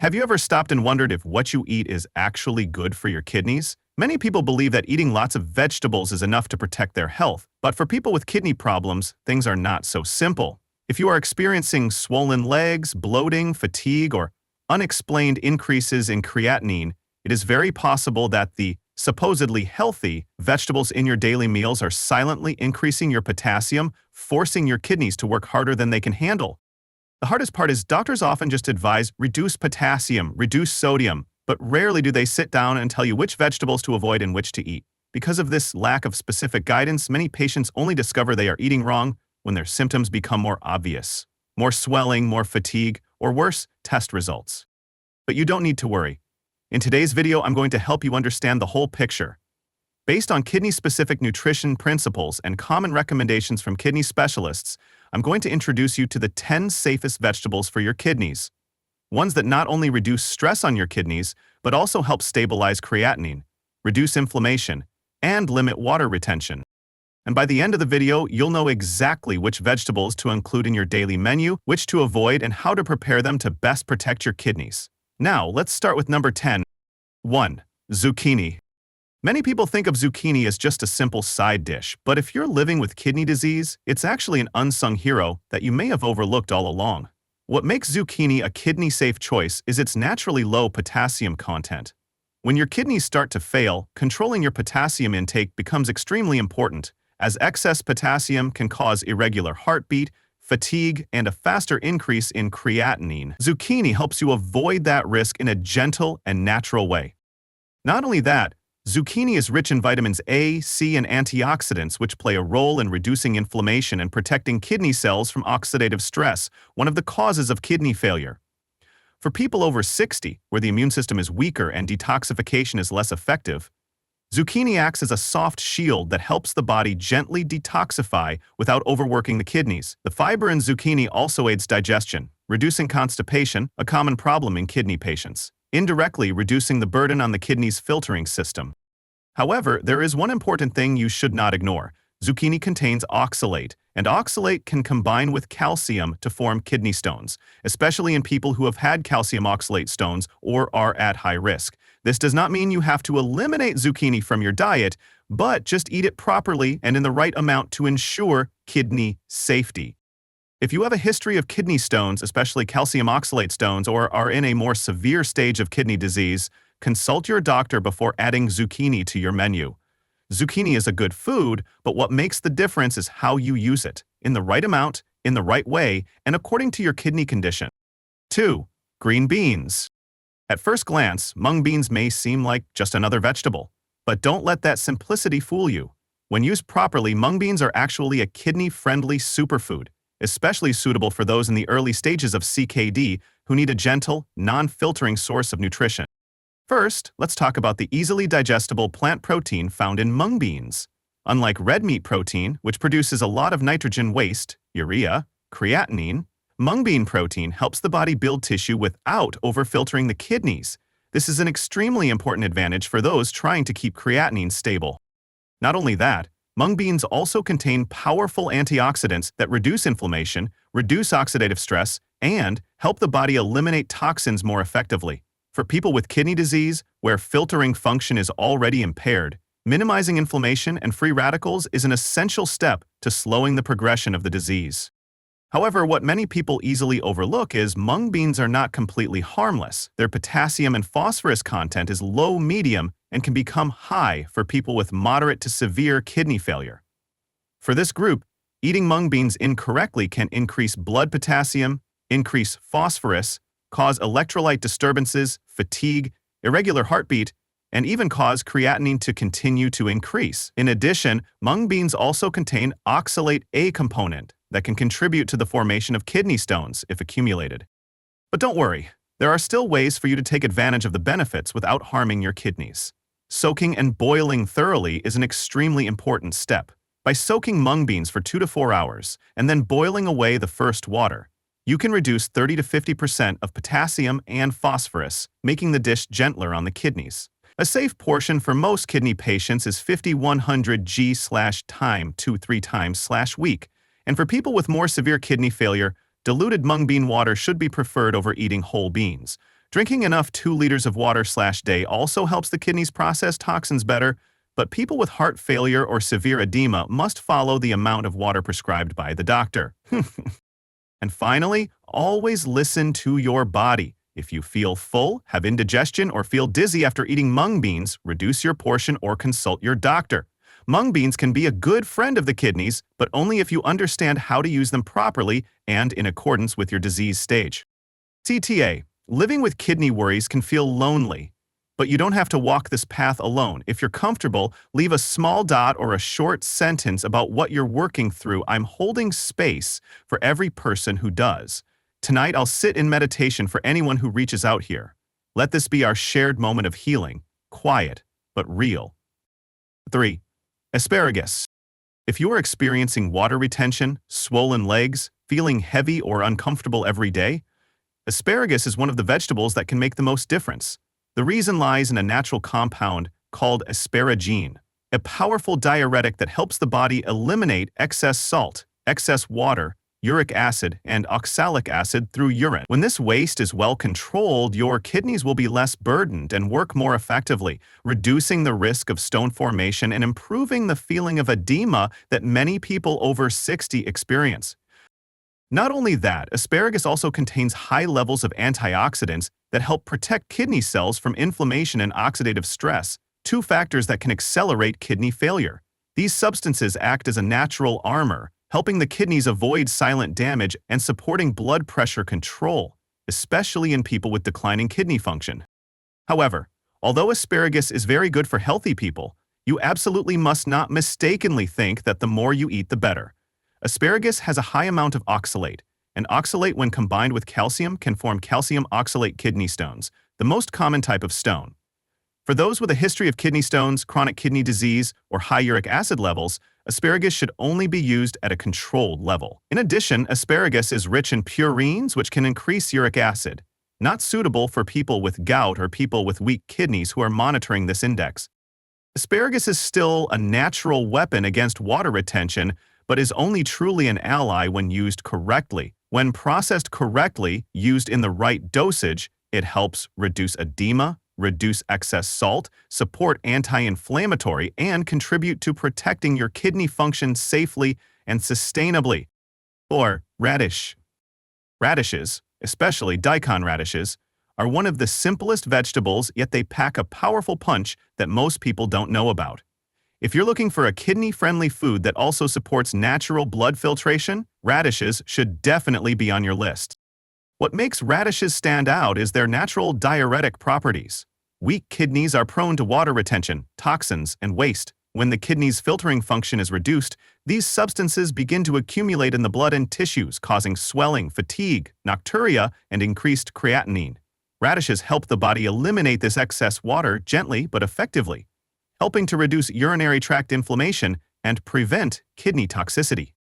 Have you ever stopped and wondered if what you eat is actually good for your kidneys? Many people believe that eating lots of vegetables is enough to protect their health, but for people with kidney problems, things are not so simple. If you are experiencing swollen legs, bloating, fatigue, or unexplained increases in creatinine, it is very possible that the supposedly healthy vegetables in your daily meals are silently increasing your potassium, forcing your kidneys to work harder than they can handle. The hardest part is doctors often just advise reduce potassium, reduce sodium, but rarely do they sit down and tell you which vegetables to avoid and which to eat. Because of this lack of specific guidance, many patients only discover they are eating wrong when their symptoms become more obvious. More swelling, more fatigue, or worse, test results. But you don't need to worry. In today's video, I'm going to help you understand the whole picture. Based on kidney-specific nutrition principles and common recommendations from kidney specialists, I'm going to introduce you to the 10 safest vegetables for your kidneys. Ones that not only reduce stress on your kidneys, but also help stabilize creatinine, reduce inflammation, and limit water retention. And by the end of the video, you'll know exactly which vegetables to include in your daily menu, which to avoid, and how to prepare them to best protect your kidneys. Now, let's start with number 10. 1. Zucchini. Many people think of zucchini as just a simple side dish, but if you're living with kidney disease, it's actually an unsung hero that you may have overlooked all along. What makes zucchini a kidney-safe choice is its naturally low potassium content. When your kidneys start to fail, controlling your potassium intake becomes extremely important, as excess potassium can cause irregular heartbeat, fatigue, and a faster increase in creatinine. Zucchini helps you avoid that risk in a gentle and natural way. Not only that, zucchini is rich in vitamins A, C, and antioxidants, which play a role in reducing inflammation and protecting kidney cells from oxidative stress, one of the causes of kidney failure. For people over 60, where the immune system is weaker and detoxification is less effective, zucchini acts as a soft shield that helps the body gently detoxify without overworking the kidneys. The fiber in zucchini also aids digestion, reducing constipation, a common problem in kidney patients, indirectly reducing the burden on the kidney's filtering system. However, there is one important thing you should not ignore. Zucchini contains oxalate, and oxalate can combine with calcium to form kidney stones, especially in people who have had calcium oxalate stones or are at high risk. This does not mean you have to eliminate zucchini from your diet, but just eat it properly and in the right amount to ensure kidney safety. If you have a history of kidney stones, especially calcium oxalate stones, or are in a more severe stage of kidney disease, consult your doctor before adding zucchini to your menu. Zucchini is a good food, but what makes the difference is how you use it, in the right amount, in the right way, and according to your kidney condition. 2. Green beans. At first glance, mung beans may seem like just another vegetable, but don't let that simplicity fool you. When used properly, mung beans are actually a kidney-friendly superfood, especially suitable for those in the early stages of CKD who need a gentle, non-filtering source of nutrition. First, let's talk about the easily digestible plant protein found in mung beans. Unlike red meat protein, which produces a lot of nitrogen waste, urea, creatinine, mung bean protein helps the body build tissue without overfiltering the kidneys. This is an extremely important advantage for those trying to keep creatinine stable. Not only that, mung beans also contain powerful antioxidants that reduce inflammation, reduce oxidative stress, and help the body eliminate toxins more effectively. For people with kidney disease, where filtering function is already impaired, minimizing inflammation and free radicals is an essential step to slowing the progression of the disease. However, what many people easily overlook is mung beans are not completely harmless. Their potassium and phosphorus content is low-medium and can become high for people with moderate to severe kidney failure. For this group, eating mung beans incorrectly can increase blood potassium, increase phosphorus, cause electrolyte disturbances, fatigue, irregular heartbeat, and even cause creatinine to continue to increase. In addition, mung beans also contain oxalate A component that can contribute to the formation of kidney stones if accumulated. But don't worry, there are still ways for you to take advantage of the benefits without harming your kidneys. Soaking and boiling thoroughly is an extremely important step. By soaking mung beans for 2 to 4 hours and then boiling away the first water, you can reduce 30 to 50% of potassium and phosphorus, making the dish gentler on the kidneys. A safe portion for most kidney patients is 5,100 g/time 2-3 times/week, and for people with more severe kidney failure, diluted mung bean water should be preferred over eating whole beans. Drinking enough 2 liters of water/day also helps the kidneys process toxins better, but people with heart failure or severe edema must follow the amount of water prescribed by the doctor. And finally, always listen to your body. If you feel full, have indigestion, or feel dizzy after eating mung beans, reduce your portion or consult your doctor. Mung beans can be a good friend of the kidneys, but only if you understand how to use them properly and in accordance with your disease stage. CTA. Living with kidney worries can feel lonely, but you don't have to walk this path alone. If you're comfortable, leave a small dot or a short sentence about what you're working through. I'm holding space for every person who does. Tonight, I'll sit in meditation for anyone who reaches out here. Let this be our shared moment of healing, quiet but real. 3. Asparagus. If you are experiencing water retention, swollen legs, feeling heavy or uncomfortable every day, asparagus is one of the vegetables that can make the most difference. The reason lies in a natural compound called asparagine, a powerful diuretic that helps the body eliminate excess salt, excess water, uric acid, and oxalic acid through urine. When this waste is well controlled, your kidneys will be less burdened and work more effectively, reducing the risk of stone formation and improving the feeling of edema that many people over 60 experience. Not only that, asparagus also contains high levels of antioxidants that help protect kidney cells from inflammation and oxidative stress, two factors that can accelerate kidney failure. These substances act as a natural armor, helping the kidneys avoid silent damage and supporting blood pressure control, especially in people with declining kidney function. However, although asparagus is very good for healthy people, you absolutely must not mistakenly think that the more you eat, the better. Asparagus has a high amount of oxalate, and oxalate when combined with calcium can form calcium oxalate kidney stones, the most common type of stone. For those with a history of kidney stones, chronic kidney disease, or high uric acid levels, asparagus should only be used at a controlled level. In addition, asparagus is rich in purines, which can increase uric acid, not suitable for people with gout or people with weak kidneys who are monitoring this index. Asparagus is still a natural weapon against water retention, but is only truly an ally when used correctly. When processed correctly, used in the right dosage, it helps reduce edema, reduce excess salt, support anti-inflammatory, and contribute to protecting your kidney function safely and sustainably. 4. Radish. Radishes, especially daikon radishes, are one of the simplest vegetables, yet they pack a powerful punch that most people don't know about. If you're looking for a kidney-friendly food that also supports natural blood filtration, radishes should definitely be on your list. What makes radishes stand out is their natural diuretic properties. Weak kidneys are prone to water retention, toxins, and waste. When the kidney's filtering function is reduced, these substances begin to accumulate in the blood and tissues, causing swelling, fatigue, nocturia, and increased creatinine. Radishes help the body eliminate this excess water gently but effectively, helping to reduce urinary tract inflammation and prevent kidney toxicity.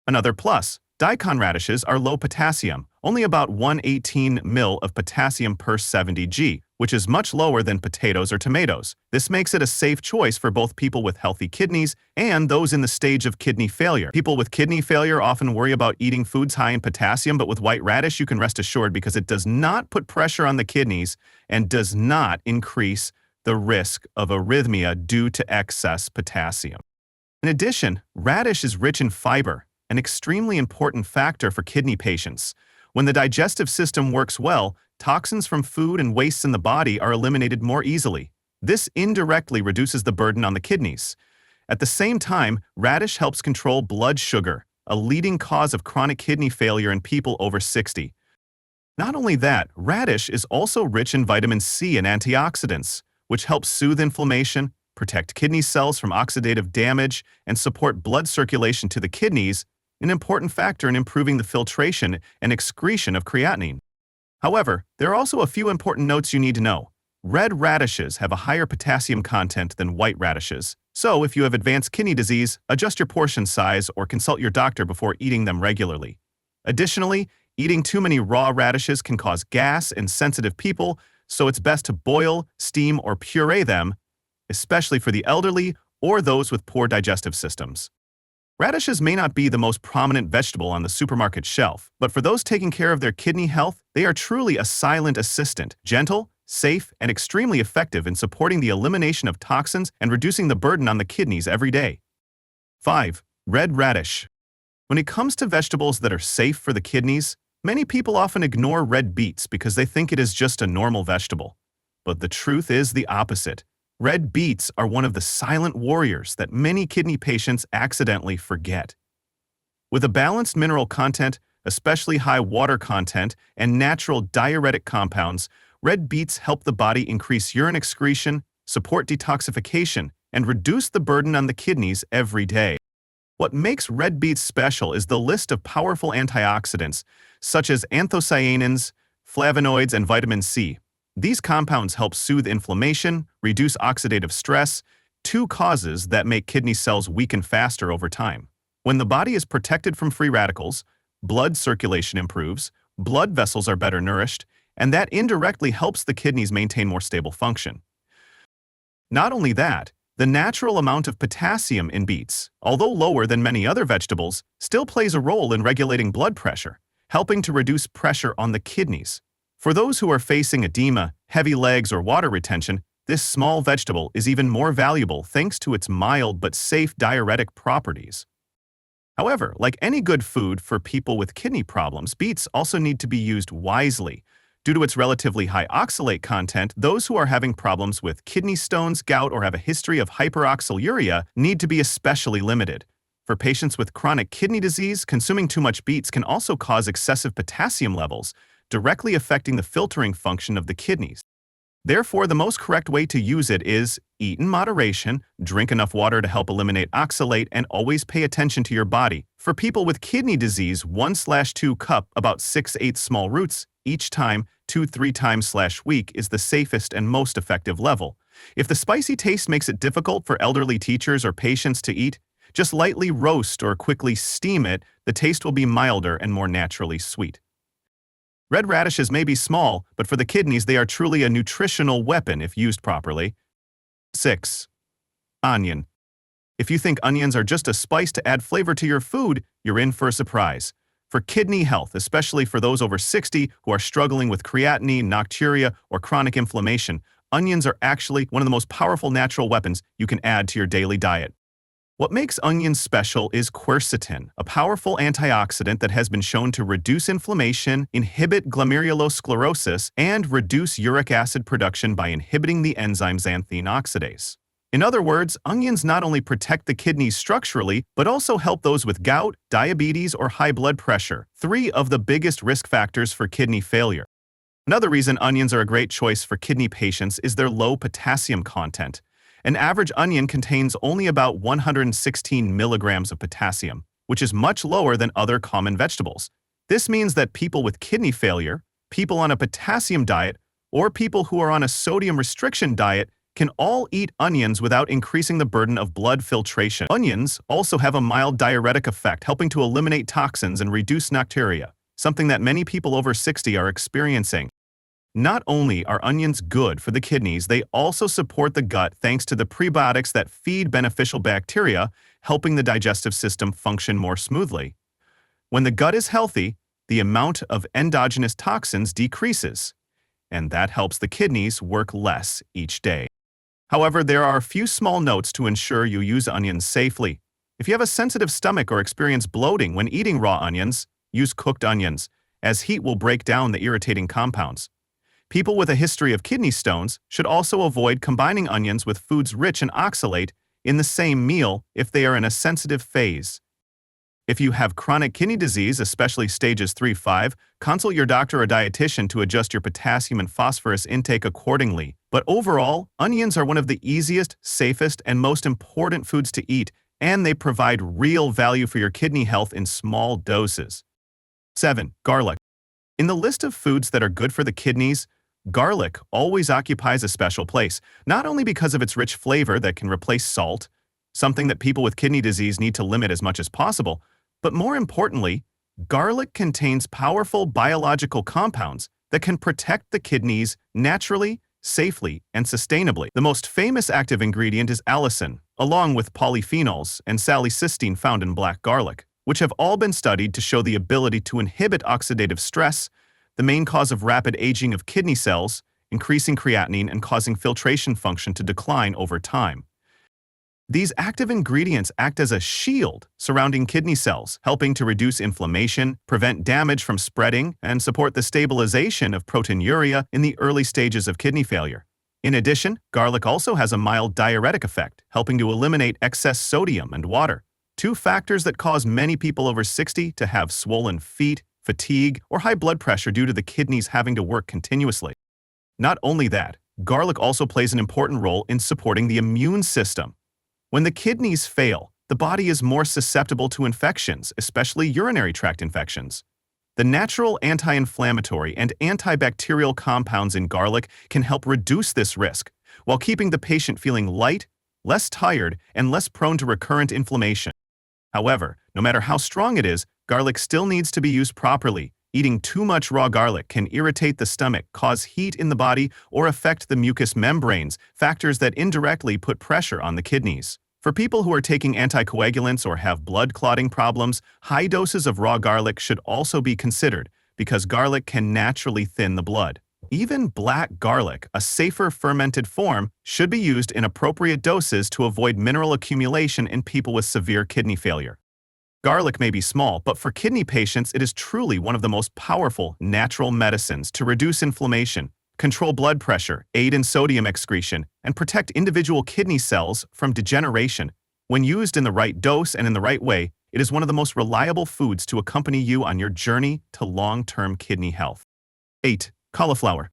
Another plus, daikon radishes are low potassium, only about 118 ml of potassium per 70 g, which is much lower than potatoes or tomatoes. This makes it a safe choice for both people with healthy kidneys and those in the stage of kidney failure. People with kidney failure often worry about eating foods high in potassium, but with white radish you can rest assured because it does not put pressure on the kidneys and does not increase the risk of arrhythmia due to excess potassium. In addition, radish is rich in fiber, an extremely important factor for kidney patients. When the digestive system works well, toxins from food and wastes in the body are eliminated more easily. This indirectly reduces the burden on the kidneys. At the same time, radish helps control blood sugar, a leading cause of chronic kidney failure in people over 60. Not only that, radish is also rich in vitamin C and antioxidants, which helps soothe inflammation, protect kidney cells from oxidative damage, and support blood circulation to the kidneys, an important factor in improving the filtration and excretion of creatinine. However, there are also a few important notes you need to know. Red radishes have a higher potassium content than white radishes, so if you have advanced kidney disease, adjust your portion size or consult your doctor before eating them regularly. Additionally, eating too many raw radishes can cause gas in sensitive people, so it's best to boil, steam, or puree them, especially for the elderly or those with poor digestive systems. Radishes may not be the most prominent vegetable on the supermarket shelf, but for those taking care of their kidney health, they are truly a silent assistant, gentle, safe, and extremely effective in supporting the elimination of toxins and reducing the burden on the kidneys every day. 5. Red radish. When it comes to vegetables that are safe for the kidneys, many people often ignore red beets because they think it is just a normal vegetable. But the truth is the opposite. Red beets are one of the silent warriors that many kidney patients accidentally forget. With a balanced mineral content, especially high water content, and natural diuretic compounds, red beets help the body increase urine excretion, support detoxification, and reduce the burden on the kidneys every day. What makes red beets special is the list of powerful antioxidants, such as anthocyanins, flavonoids, and vitamin C. These compounds help soothe inflammation, reduce oxidative stress, two causes that make kidney cells weaken faster over time. When the body is protected from free radicals, blood circulation improves, blood vessels are better nourished, and that indirectly helps the kidneys maintain more stable function. Not only that, the natural amount of potassium in beets, although lower than many other vegetables, still plays a role in regulating blood pressure, helping to reduce pressure on the kidneys. For those who are facing edema, heavy legs, or water retention, this small vegetable is even more valuable thanks to its mild but safe diuretic properties. However, like any good food for people with kidney problems, beets also need to be used wisely. Due to its relatively high oxalate content, those who are having problems with kidney stones, gout, or have a history of hyperoxaluria need to be especially limited. For patients with chronic kidney disease, consuming too much beets can also cause excessive potassium levels, directly affecting the filtering function of the kidneys. Therefore, the most correct way to use it is eat in moderation, drink enough water to help eliminate oxalate, and always pay attention to your body. For people with kidney disease, 1/2 cup, about 6-8 small roots, each time, 2-3 times/week is the safest and most effective level. If the spicy taste makes it difficult for elderly teachers or patients to eat, just lightly roast or quickly steam it. The taste will be milder and more naturally sweet. Red radishes may be small, but for the kidneys they are truly a nutritional weapon if used properly. 6. Onion. If you think onions are just a spice to add flavor to your food, you're in for a surprise. For kidney health, especially for those over 60 who are struggling with creatinine, nocturia, or chronic inflammation, onions are actually one of the most powerful natural weapons you can add to your daily diet. What makes onions special is quercetin, a powerful antioxidant that has been shown to reduce inflammation, inhibit glomerulosclerosis, and reduce uric acid production by inhibiting the enzyme xanthine oxidase. In other words, onions not only protect the kidneys structurally, but also help those with gout, diabetes, or high blood pressure, three of the biggest risk factors for kidney failure. Another reason onions are a great choice for kidney patients is their low potassium content. An average onion contains only about 116 milligrams of potassium, which is much lower than other common vegetables. This means that people with kidney failure, people on a potassium diet, or people who are on a sodium restriction diet can all eat onions without increasing the burden of blood filtration. Onions also have a mild diuretic effect, helping to eliminate toxins and reduce nocturia, something that many people over 60 are experiencing. Not only are onions good for the kidneys, they also support the gut thanks to the prebiotics that feed beneficial bacteria, helping the digestive system function more smoothly. When the gut is healthy, the amount of endogenous toxins decreases, and that helps the kidneys work less each day. However, there are a few small notes to ensure you use onions safely. If you have a sensitive stomach or experience bloating when eating raw onions, use cooked onions, as heat will break down the irritating compounds. People with a history of kidney stones should also avoid combining onions with foods rich in oxalate in the same meal if they are in a sensitive phase. If you have chronic kidney disease, especially stages 3-5, consult your doctor or dietitian to adjust your potassium and phosphorus intake accordingly. But overall, onions are one of the easiest, safest, and most important foods to eat, and they provide real value for your kidney health in small doses. 7. Garlic. In the list of foods that are good for the kidneys, garlic always occupies a special place, not only because of its rich flavor that can replace salt, something that people with kidney disease need to limit as much as possible, but more importantly, garlic contains powerful biological compounds that can protect the kidneys naturally, safely, and sustainably. The most famous active ingredient is allicin, along with polyphenols and salicystine found in black garlic, which have all been studied to show the ability to inhibit oxidative stress, the main cause of rapid aging of kidney cells, increasing creatinine and causing filtration function to decline over time. These active ingredients act as a shield surrounding kidney cells, helping to reduce inflammation, prevent damage from spreading, and support the stabilization of proteinuria in the early stages of kidney failure. In addition, garlic also has a mild diuretic effect, helping to eliminate excess sodium and water, two factors that cause many people over 60 to have swollen feet, fatigue, or high blood pressure due to the kidneys having to work continuously. Not only that, garlic also plays an important role in supporting the immune system. When the kidneys fail, the body is more susceptible to infections, especially urinary tract infections. The natural anti-inflammatory and antibacterial compounds in garlic can help reduce this risk, while keeping the patient feeling light, less tired, and less prone to recurrent inflammation. However, no matter how strong it is, garlic still needs to be used properly. Eating too much raw garlic can irritate the stomach, cause heat in the body, or affect the mucous membranes, factors that indirectly put pressure on the kidneys. For people who are taking anticoagulants or have blood clotting problems, high doses of raw garlic should also be considered because garlic can naturally thin the blood. Even black garlic, a safer fermented form, should be used in appropriate doses to avoid mineral accumulation in people with severe kidney failure. Garlic may be small, but for kidney patients it is truly one of the most powerful natural medicines to reduce inflammation, control blood pressure, aid in sodium excretion, and protect individual kidney cells from degeneration. When used in the right dose and in the right way, it is one of the most reliable foods to accompany you on your journey to long-term kidney health. 8. Cauliflower.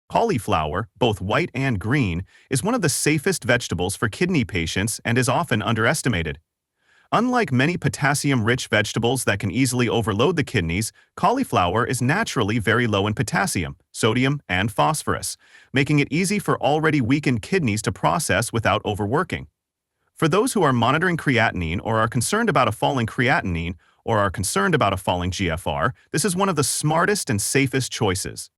Cauliflower, both white and green, is one of the safest vegetables for kidney patients and is often underestimated. Unlike many potassium-rich vegetables that can easily overload the kidneys, cauliflower is naturally very low in potassium, sodium, and phosphorus, making it easy for already weakened kidneys to process without overworking. For those who are monitoring creatinine or are concerned about a falling creatinine or are concerned about a falling GFR, this is one of the smartest and safest choices.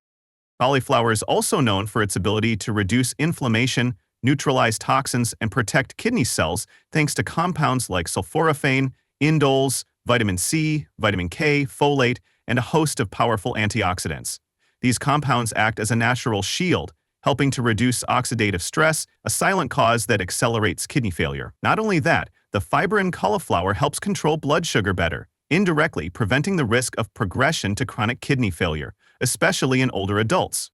Cauliflower is also known for its ability to reduce inflammation, neutralize toxins, and protect kidney cells thanks to compounds like sulforaphane, indoles, vitamin C, vitamin K, folate, and a host of powerful antioxidants. These compounds act as a natural shield, helping to reduce oxidative stress, a silent cause that accelerates kidney failure. Not only that, the fiber in cauliflower helps control blood sugar better, indirectly preventing the risk of progression to chronic kidney failure, especially in older adults.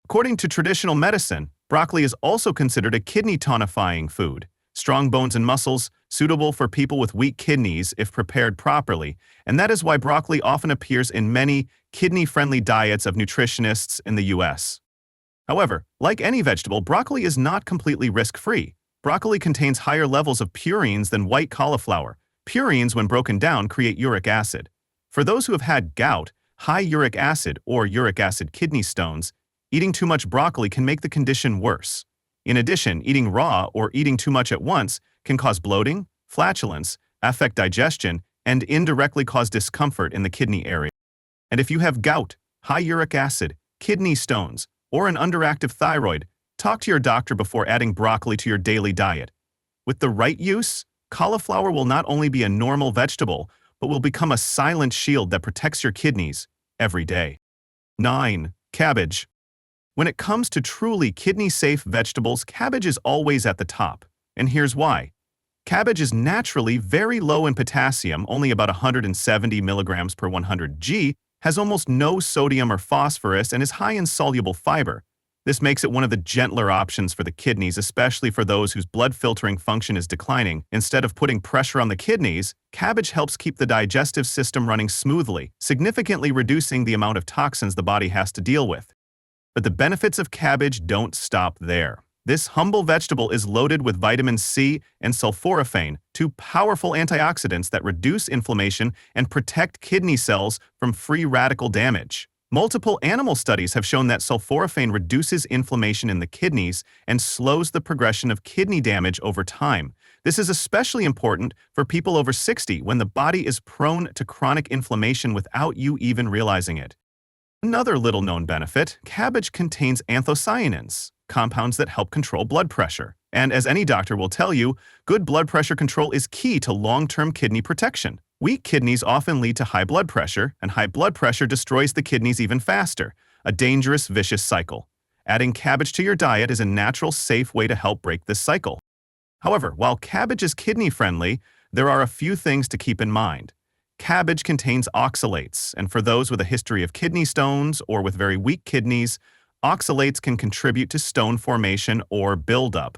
According to traditional medicine, broccoli is also considered a kidney tonifying food. Strong bones and muscles, suitable for people with weak kidneys if prepared properly, and that is why broccoli often appears in many kidney-friendly diets of nutritionists in the US. However, like any vegetable, broccoli is not completely risk-free. Broccoli contains higher levels of purines than white cauliflower. Purines, when broken down, create uric acid. For those who have had gout, high uric acid or uric acid kidney stones, eating too much broccoli can make the condition worse. In addition, eating raw or eating too much at once can cause bloating, flatulence, affect digestion, and indirectly cause discomfort in the kidney area. And if you have gout, high uric acid, kidney stones, or an underactive thyroid, talk to your doctor before adding broccoli to your daily diet. With the right use, cauliflower will not only be a normal vegetable, but will become a silent shield that protects your kidneys every day. 9. Cabbage. When it comes to truly kidney-safe vegetables, cabbage is always at the top, and here's why. Cabbage is naturally very low in potassium, only about 170 milligrams per 100 g, has almost no sodium or phosphorus, and is high in soluble fiber. This makes it one of the gentler options for the kidneys, especially for those whose blood filtering function is declining. Instead of putting pressure on the kidneys, cabbage helps keep the digestive system running smoothly, significantly reducing the amount of toxins the body has to deal with. But the benefits of cabbage don't stop there. This humble vegetable is loaded with vitamin C and sulforaphane, two powerful antioxidants that reduce inflammation and protect kidney cells from free radical damage. Multiple animal studies have shown that sulforaphane reduces inflammation in the kidneys and slows the progression of kidney damage over time. This is especially important for people over 60 when the body is prone to chronic inflammation without you even realizing it. Another little-known benefit, cabbage contains anthocyanins, compounds that help control blood pressure, And as any doctor will tell you, good blood pressure control is key to long-term kidney protection. Weak kidneys often lead to high blood pressure, and high blood pressure destroys the kidneys even faster, a dangerous, vicious cycle. Adding cabbage to your diet is a natural, safe way to help break this cycle. However, while cabbage is kidney-friendly, there are a few things to keep in mind. Cabbage contains oxalates, and for those with a history of kidney stones or with very weak kidneys, oxalates can contribute to stone formation or buildup.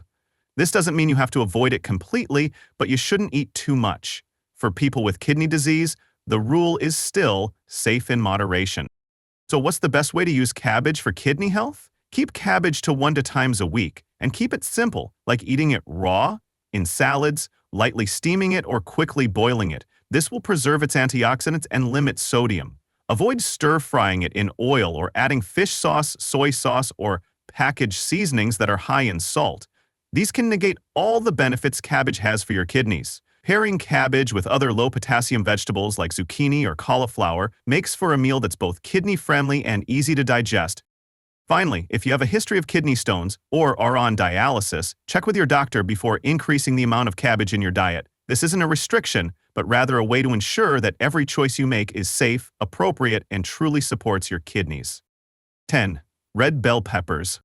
This doesn't mean you have to avoid it completely, but you shouldn't eat too much. For people with kidney disease, the rule is still safe in moderation. So what's the best way to use cabbage for kidney health? Keep cabbage to 1 to 2 times a week, and keep it simple, like eating it raw, in salads, lightly steaming it, or quickly boiling it. This will preserve its antioxidants and limit sodium. Avoid stir-frying it in oil or adding fish sauce, soy sauce, or packaged seasonings that are high in salt. These can negate all the benefits cabbage has for your kidneys. Pairing cabbage with other low-potassium vegetables like zucchini or cauliflower makes for a meal that's both kidney-friendly and easy to digest. Finally, if you have a history of kidney stones or are on dialysis, check with your doctor before increasing the amount of cabbage in your diet. This isn't a restriction, but rather a way to ensure that every choice you make is safe, appropriate, and truly supports your kidneys. 10. Red bell peppers.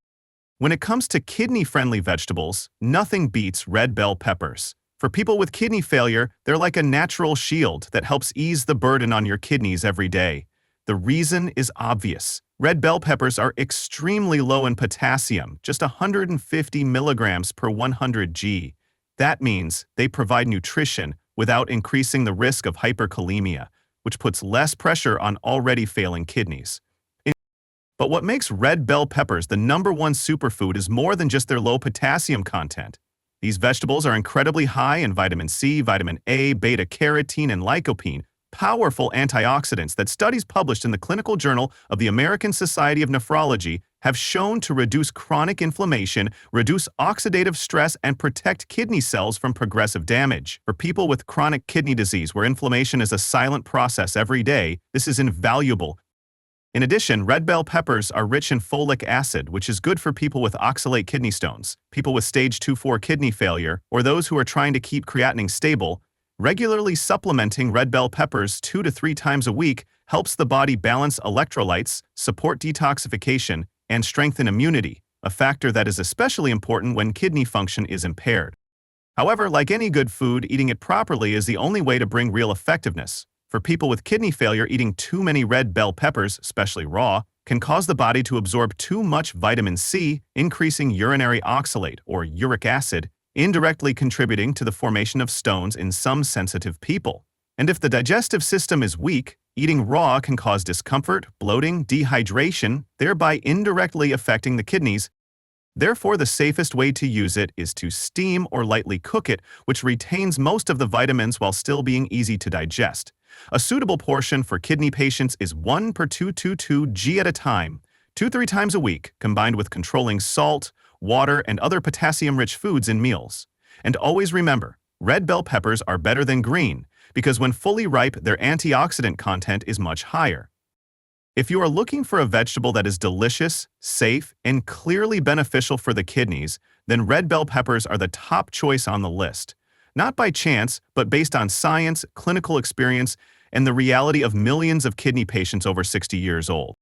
When it comes to kidney-friendly vegetables, nothing beats red bell peppers. For people with kidney failure, they're like a natural shield that helps ease the burden on your kidneys every day. The reason is obvious. Red bell peppers are extremely low in potassium, just 150 milligrams per 100 g. That means they provide nutrition without increasing the risk of hyperkalemia, which puts less pressure on already failing kidneys. But what makes red bell peppers the #1 superfood is more than just their low potassium content. These vegetables are incredibly high in vitamin C, vitamin A, beta-carotene, and lycopene, powerful antioxidants that studies published in the Clinical Journal of the American Society of Nephrology have shown to reduce chronic inflammation, reduce oxidative stress, and protect kidney cells from progressive damage. For people with chronic kidney disease where inflammation is a silent process every day, this is invaluable. In addition, red bell peppers are rich in folic acid, which is good for people with oxalate kidney stones, people with stage 2-4 kidney failure, or those who are trying to keep creatinine stable. Regularly supplementing red bell peppers 2 to 3 times a week helps the body balance electrolytes, support detoxification, and strengthen immunity, a factor that is especially important when kidney function is impaired. However, like any good food, eating it properly is the only way to bring real effectiveness. For people with kidney failure, eating too many red bell peppers, especially raw, can cause the body to absorb too much vitamin C, increasing urinary oxalate, or uric acid, indirectly contributing to the formation of stones in some sensitive people. And if the digestive system is weak, eating raw can cause discomfort, bloating, dehydration, thereby indirectly affecting the kidneys. Therefore, the safest way to use it is to steam or lightly cook it, which retains most of the vitamins while still being easy to digest. A suitable portion for kidney patients is 1 per 222 g at a time, 2-3 times a week, combined with controlling salt, water, and other potassium-rich foods in meals. And always remember, red bell peppers are better than green, because when fully ripe, their antioxidant content is much higher. If you are looking for a vegetable that is delicious, safe, and clearly beneficial for the kidneys, then red bell peppers are the top choice on the list. Not by chance, but based on science, clinical experience, and the reality of millions of kidney patients over 60 years old.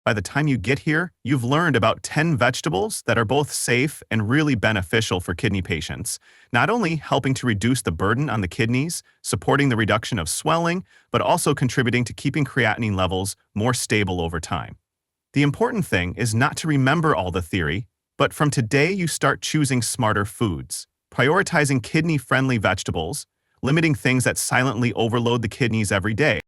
By the time you get here, you've learned about 10 vegetables that are both safe and really beneficial for kidney patients, not only helping to reduce the burden on the kidneys, supporting the reduction of swelling, but also contributing to keeping creatinine levels more stable over time. The important thing is not to remember all the theory, but from today you start choosing smarter foods, prioritizing kidney-friendly vegetables, limiting things that silently overload the kidneys every day.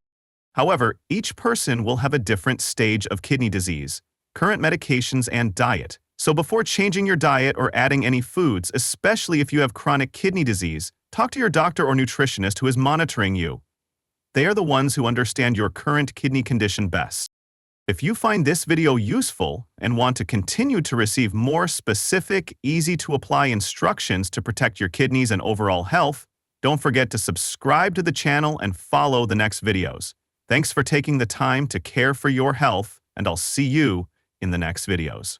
However, each person will have a different stage of kidney disease, current medications, and diet. So before changing your diet or adding any foods, especially if you have chronic kidney disease, talk to your doctor or nutritionist who is monitoring you. They are the ones who understand your current kidney condition best. If you find this video useful and want to continue to receive more specific, easy-to-apply instructions to protect your kidneys and overall health, don't forget to subscribe to the channel and follow the next videos. Thanks for taking the time to care for your health, and I'll see you in the next videos.